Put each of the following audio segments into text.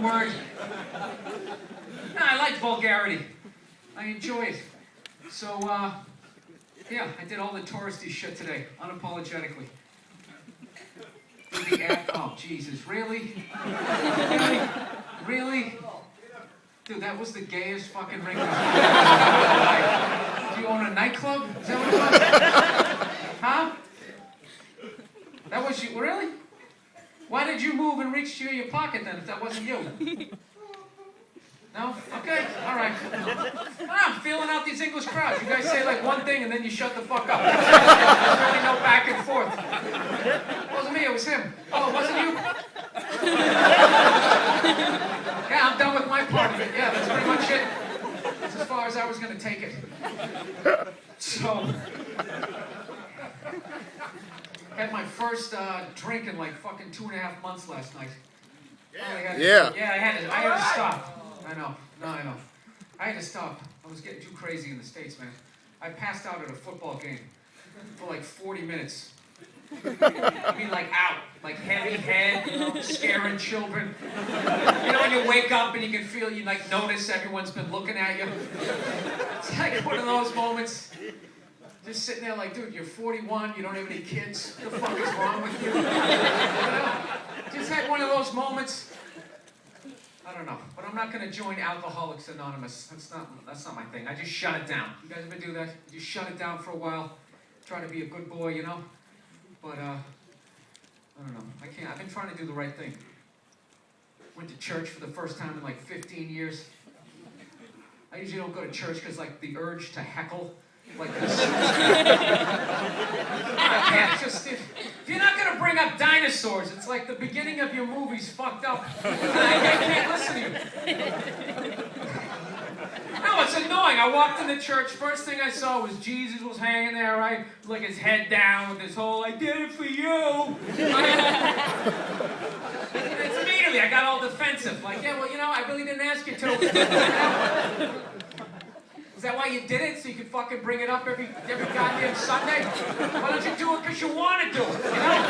one word. No, I like vulgarity. I enjoy it. So, yeah, I did all the touristy shit today, unapologetically. Did the act. Oh, Jesus, really? Really? Really? Dude, that was the gayest fucking ring. Do you own a nightclub? Is that what it was? Huh? That was you? Really? Why did you move and reach to your pocket then if that wasn't you? No? Okay, all right. I'm feeling out these English crowds. You guys say like one thing and then you shut the fuck up. There's really no back and forth. It wasn't me, it was him. Oh, it wasn't you? Yeah, I'm done with my part of it. Yeah, that's pretty much it. That's as far as I was going to take it. So, had my first drink in like fucking 2.5 months last night. Yeah. Yeah, I had to stop. I know. I had to stop. I was getting too crazy in the States, man. I passed out at a football game for like 40 minutes. I mean, like out. Like heavy head, scaring children. You know, when you wake up and you can feel, you like notice everyone's been looking at you. It's like one of those moments. Just sitting there like, dude, you're 41, you don't have any kids. What the fuck is wrong with you? You know? Just had one of those moments. I don't know, but I'm not going to join Alcoholics Anonymous. That's not my thing. I just shut it down. You guys ever do that? You just shut it down for a while, try to be a good boy, you know? But, I don't know. I can't. I've been trying to do the right thing. Went to church for the first time in like 15 years. I usually don't go to church because, like, the urge to heckle, like this. Yeah, it's just, if you're not going to bring up dinosaurs, it's like the beginning of your movie's fucked up. And I can't listen to you. No, it's annoying. I walked into church, first thing I saw was Jesus was hanging there, right? Like his head down with his whole, I did it for you. It's immediately, I got all defensive. Like, yeah, well, you know, I really didn't ask you to. Is that why you did it? So you could fucking bring it up every goddamn Sunday? Why don't you do it because you want to do it, you know?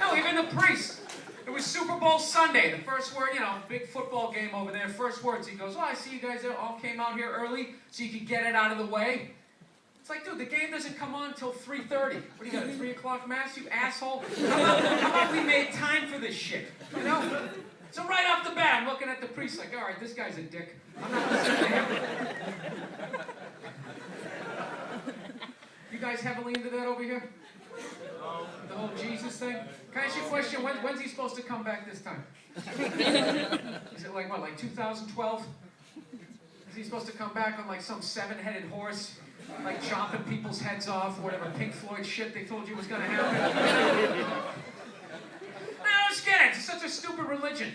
No, even the priest. It was Super Bowl Sunday. The first word, you know, big football game over there. First words, he goes, oh, I see you guys all came out here early so you could get it out of the way. It's like, dude, the game doesn't come on until 3:30. What do you got, a 3 o'clock mass, you asshole? How about we made time for this shit, you know? So right off the bat, I'm looking at the priest like, all right, this guy's a dick. I'm not listening to him. You guys heavily into that over here? The whole Jesus thing? Can I ask you a question? When's he supposed to come back this time? Is it like, what, like 2012? Is he supposed to come back on like some 7-headed horse? Like chopping people's heads off, whatever Pink Floyd shit they told you was going to happen? No, just kidding. It's such a stupid religion.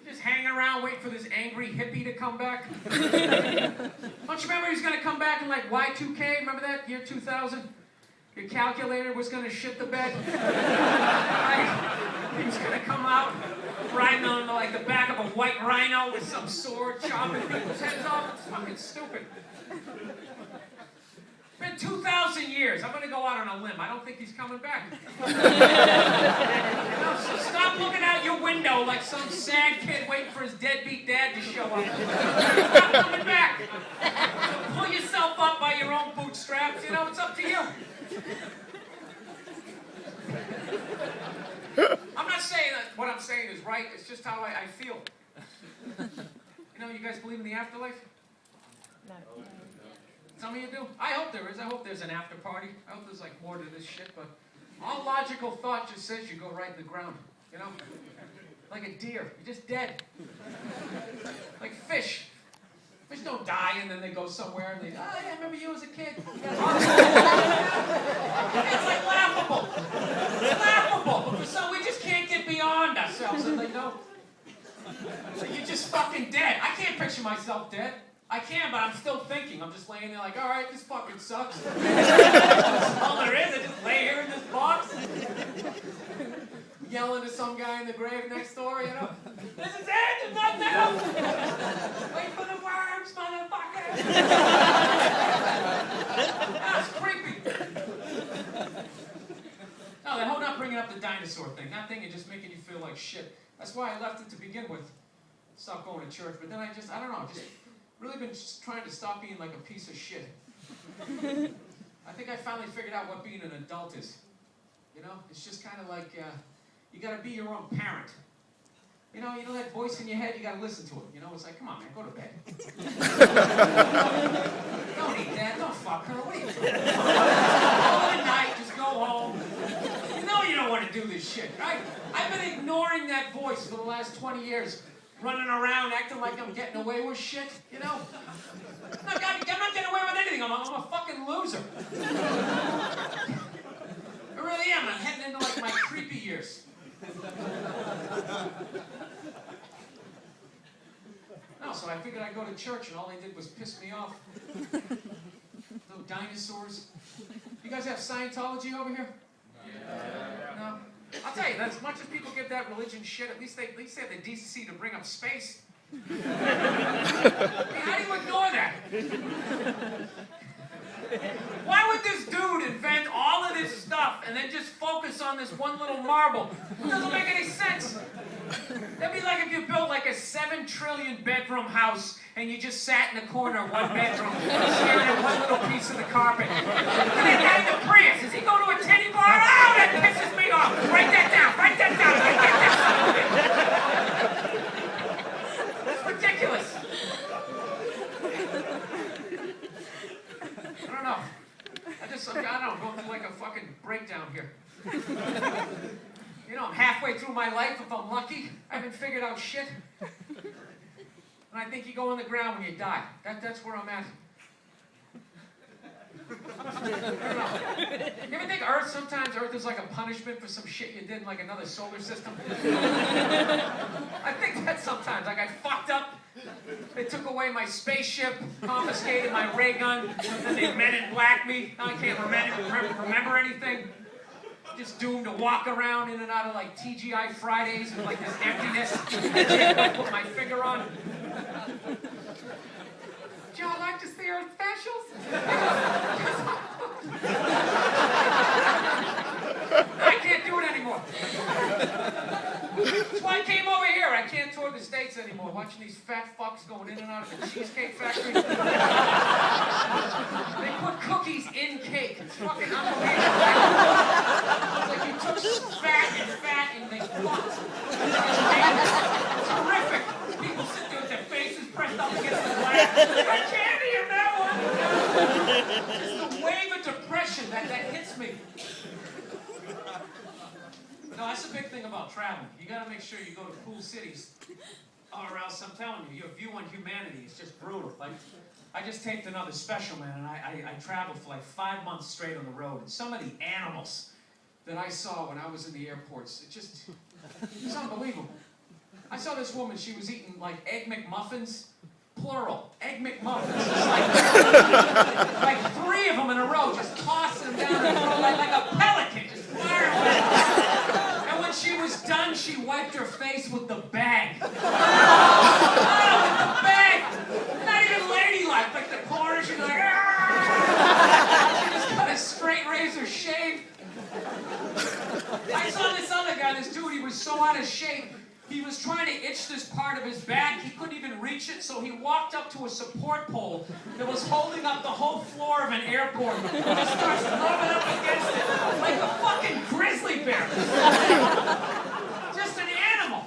Just hanging around waiting for this angry hippie to come back. Don't you remember he's going to come back in like Y2K? Remember that? Year 2000? Your calculator was going to shit the bed. Right? He was going to come out riding on like the back of a white rhino with some sword chopping people's heads off. It's fucking stupid. It's been 2,000 years. I'm going to go out on a limb. I don't think he's coming back. No, so stop looking out your window like some sad kid waiting for his deadbeat dad to show up. Stop coming back. So pull yourself up by your own bootstraps. You know, it's up to you. I'm not saying that what I'm saying is right. It's just how I feel. You know, you guys believe in the afterlife? No. Some of you do? I hope there is. I hope there's an after party. I hope there's like more to this shit, but all logical thought just says you go right in the ground, you know? Like a deer. You're just dead. Like fish. Fish don't die and then they go somewhere and they, oh yeah, I remember you as a kid. It's like laughable. It's laughable. But for some, we just can't get beyond ourselves and they don't. So you're just fucking dead. I can't picture myself dead. I can, but I'm still thinking. I'm just laying there like, all right, this fucking sucks. That's all there is. I just lay here in this box. Yelling to some guy in the grave next door, you know. This is it. There's nothing else. Wait for the worms, motherfucker. That's creepy. No, No, the whole not bringing up the dinosaur thing. That thing is just making you feel like shit. That's why I left it to begin with. Stopped going to church. But then I don't know, just really been just trying to stop being like a piece of shit. I think I finally figured out what being an adult is. You know, it's just kind of like, you gotta be your own parent. You know that voice in your head, you gotta listen to it. You know, it's like, come on, man, go to bed. Don't eat that, don't fuck her, what are you doing? All the night, just go home. You don't want to do this shit, right? I've been ignoring that voice for the last 20 years. Running around, acting like I'm getting away with shit, you know? I'm not getting away with anything, I'm a fucking loser. I really am, I'm heading into like my creepy years. No, so I figured I'd go to church and all they did was piss me off. Little dinosaurs. You guys have Scientology over here? No? I'll tell you, as much as people give that religion shit, at least they have the decency to bring up space. I mean, how do you ignore that? Why would this dude invent all of this stuff and then just focus on this one little marble? It doesn't make any sense. That'd be like if you built like a 7 trillion bedroom house and you just sat in the corner of one bedroom staring at one little piece of the carpet. Look at that guy in the Prius. Does he go to a titty bar? Oh, that pisses me off. Write that down. Write that down. Write that down. It's ridiculous. I don't know. I'm going through like a fucking breakdown here. You know, I'm halfway through my life if I'm lucky. I haven't figured out shit. And I think you go on the ground when you die. That's where I'm at. I don't know. You ever think sometimes Earth is like a punishment for some shit you did in like another solar system? I think that sometimes. Like I fucked up. They took away my spaceship, confiscated my ray gun, and then they Men in Black me. Now I can't remember anything. Just doomed to walk around in and out of like TGI Fridays with like this emptiness. I can't put my finger on. Do y'all like to see our specials? I can't do it anymore. That's why I came over here. I can't tour the States anymore. Watching these fat fucks going in and out of the Cheesecake Factory. They put cookies in cake. It's fucking unbelievable. It's like you took fat and they fucked. It's horrific. People sit there with their faces pressed up against the glass. I can't hear that one. It's the wave of depression that hits me. No, that's the big thing about traveling. You got to make sure you go to cool cities, or else I'm telling you, your view on humanity is just brutal. Like, I just taped another special, man, and I traveled for like 5 months straight on the road. And some of the animals that I saw when I was in the airports, it's unbelievable. I saw this woman, she was eating like Egg McMuffins, plural, Egg McMuffins. Just like 3 of them in a row, just tossing them down the road like a pelican, just firing away. And when she was done, she wiped her face with the bag. Oh, with the bag! Not even ladylike, like the corner, she's like, ah! She just got a straight razor shave. I saw this other guy, this dude, he was so out of shape. He was trying to itch this part of his back. He couldn't even reach it, so he walked up to a support pole that was holding up the whole floor of an airport and just starts rubbing up against it like a fucking grizzly bear. Just an animal.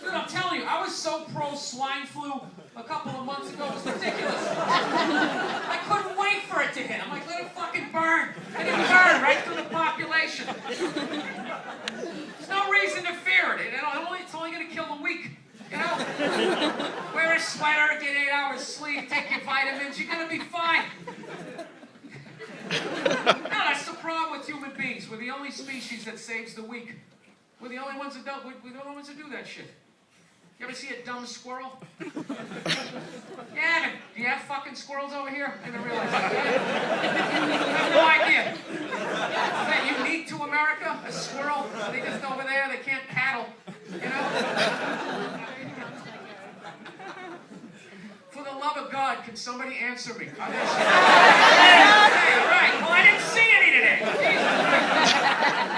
Dude, I'm telling you, I was so pro swine flu a couple of months ago. It was ridiculous. I couldn't wait for it to hit. I'm like, let it fucking burn. And it burned right through the population. There's no reason to fear it. It's only going to kill the weak. You know? Wear a sweater, get 8 hours sleep, take your vitamins, you're going to be fine. No, that's the problem with human beings. We're the only species that saves the weak. We're the only ones that do that shit. You ever see a dumb squirrel? Yeah, do you have fucking squirrels over here? I didn't realize that. I have no idea. Is that unique to America? A squirrel? Are they just over there? They can't paddle. You know? For the love of God, can somebody answer me? Are there